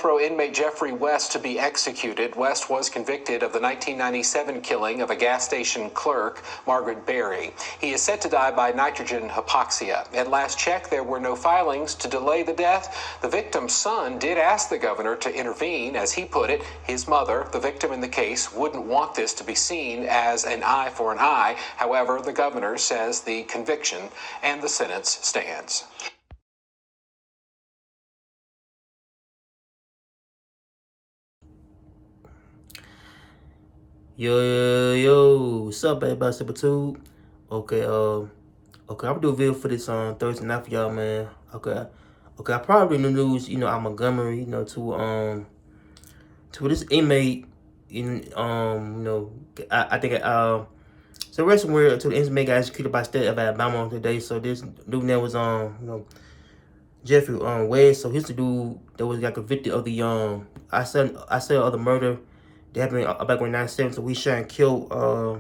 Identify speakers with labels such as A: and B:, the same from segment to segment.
A: row inmate Geoffrey West to be executed. West was convicted of the 1997 killing of a gas station clerk, Margaret Berry. He is set to die by nitrogen hypoxia. At last check, there were no filings to delay the death. The victim's son did ask the governor to intervene. As he put it, his mother, the victim in the case, wouldn't want this to be seen as an eye for an eye. However, the governor says the conviction and the sentence stands.
B: Yo, what's up, everybody? Super2. Okay, I'm gonna do a video for this Thursday night for y'all, man. Okay, I probably in the news, out Montgomery, to this inmate, I think so recent word to the inmate got executed by state of Alabama today. So this dude name was Geoffrey West. So he's the dude that got convicted of the I said of the murder that happened back in 1997. So we shot and killed I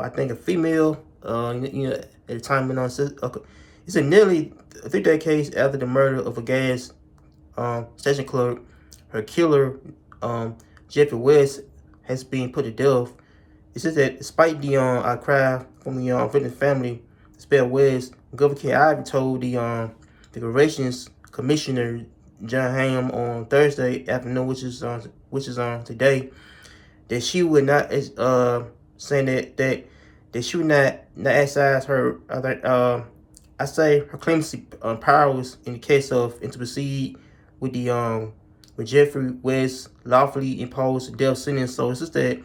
B: think a female at the time. It's a nearly 3-day case after the murder of a gas station clerk. Her killer, Geoffrey West, has been put to death. It says that despite the outcry from the victim's family, to spare West, Governor K. Ivey told the Corrections Commissioner John Ham on Thursday afternoon, which is today, that she would not saying that she would not exercise her her clemency powers in the case of and to proceed with the with Geoffrey West lawfully imposed death sentence. So it's just that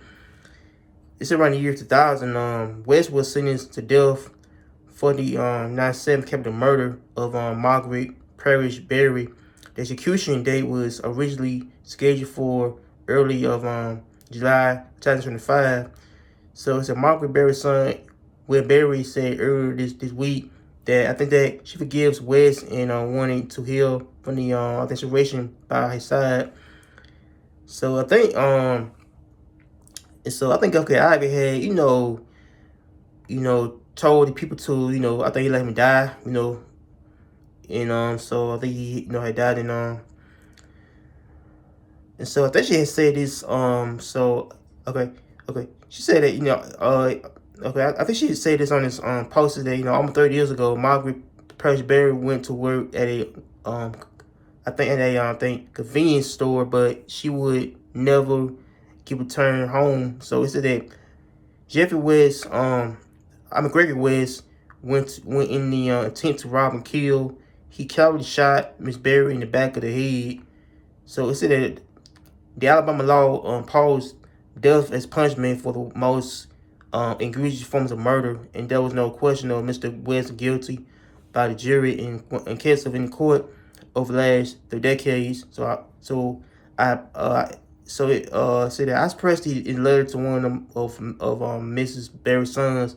B: it's around the year 2000. West was sentenced to death for the 97 capital murder of Margaret Parrish Berry. The execution date was originally scheduled for early of July 2025. So it's a Margaret Berry's son, where Berry said earlier this week that I think that she forgives West and wanting to heal from the incarceration by his side. So I think okay, Ivy had told the people to I think he let him die and so I think he had died and so I think she had said this so okay she said that I think she had said this on this post that almost 30 years ago, Margaret Parrish Berry went to work at a I think convenience store, but she would never get returned home. So it said that Geoffrey West Gregory West went in the intent to rob and kill. He cowardly shot Miss Berry in the back of the head. So it said that the Alabama law imposed death as punishment for the most egregious forms of murder, and there was no question of Mr. West guilty by the jury in case of in court over the last 3 decades. So it said that I expressed in letter to one of Mrs. Berry's sons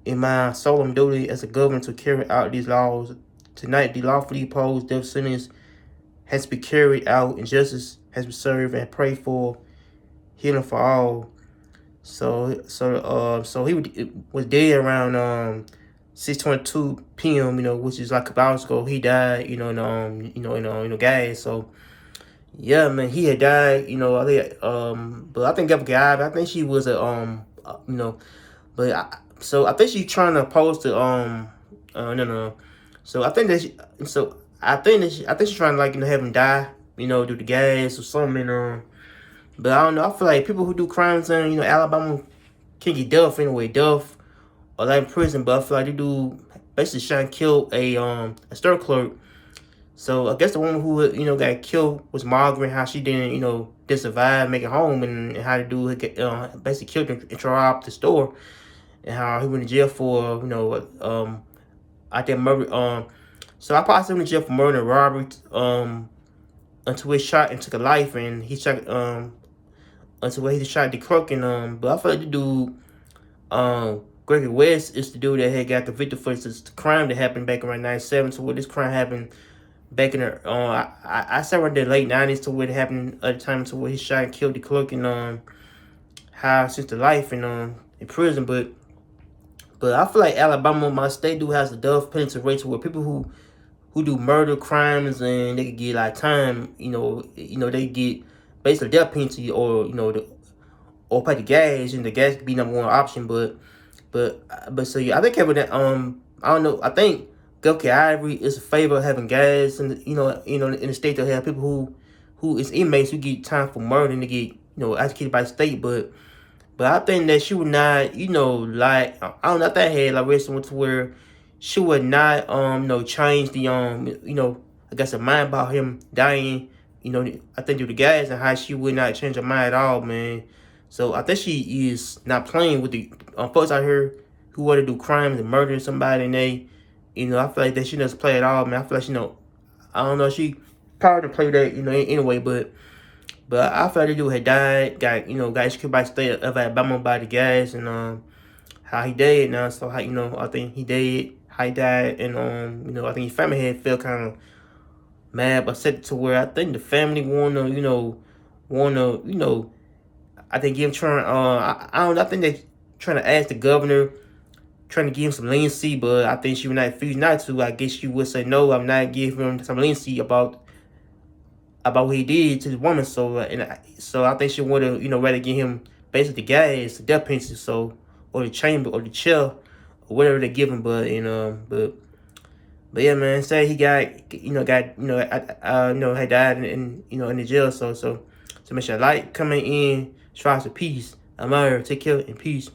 B: in my solemn duty as a governor to carry out these laws. Tonight, the lawfully imposed death sentence has to be carried out and justice has been served, and pray for healing for all. So he was dead around 6:22 p.m. Which is like a hours ago. He died, in gas. So yeah, man, he had died. I think but I think Geoffrey, I think she was a but I think she's trying to post the no. So I think that she's trying to have him die, due to gas or something. But I don't know. I feel like people who do crimes in Alabama can get death or in prison. But I feel like they do basically try and kill a store clerk. So I guess the woman who got killed was Margaret. How she didn't survive, make it home, and how the dude basically killed him and robbed the store, and how he went to jail for I think murder. So I probably went to jail for murder and robbery until he shot and took a life, and he shot until he shot the clerk. And but I feel like the dude Gregory West is the dude that had got convicted for this crime that happened back around 97. So what this crime happened back in the I said around the late 90s to what happened at the time to where he shot and killed the clerk and how since the life in prison. But I feel like Alabama, my state, do has the death penalty rate to where people who who do murder crimes, and they could get like time. They get basically death penalty, or or pay the gas, and the gas could be number one option. But so yeah, I think having that I don't know. I think Geoffrey Ivory is a favor of having gas, and in the state to have people who is inmates who get time for murder and they get executed by the state. But I think that she would not, like, I don't know, I think I had like read somewhere to where she would not change the I guess her mind about him dying. I think through the gas, and how she would not change her mind at all, man. So I think she is not playing with the folks out here who want to do crimes and murder somebody, and they, I feel like that she doesn't play at all, man. I feel like I don't know, she probably to play that, anyway, but I feel like the dude had died, got executed by the state of Alabama by the gas, and how he died now. So how I think he died, how he died, and I think his family had felt kind of mad, but said to where I think the family wanna I think give him trying I don't know, I think they trying to ask the governor, trying to give him some leniency, but I think she would not refuse not to. I guess she would say no, I'm not giving him some leniency about what he did to the woman. So so I think she would have rather give him basically the gas, the death penalty, or the chamber or the chair or whatever they give him. But yeah, man, say he had died in the jail. So make sure like, comment in, strive to peace. I'm out here. Take care and peace.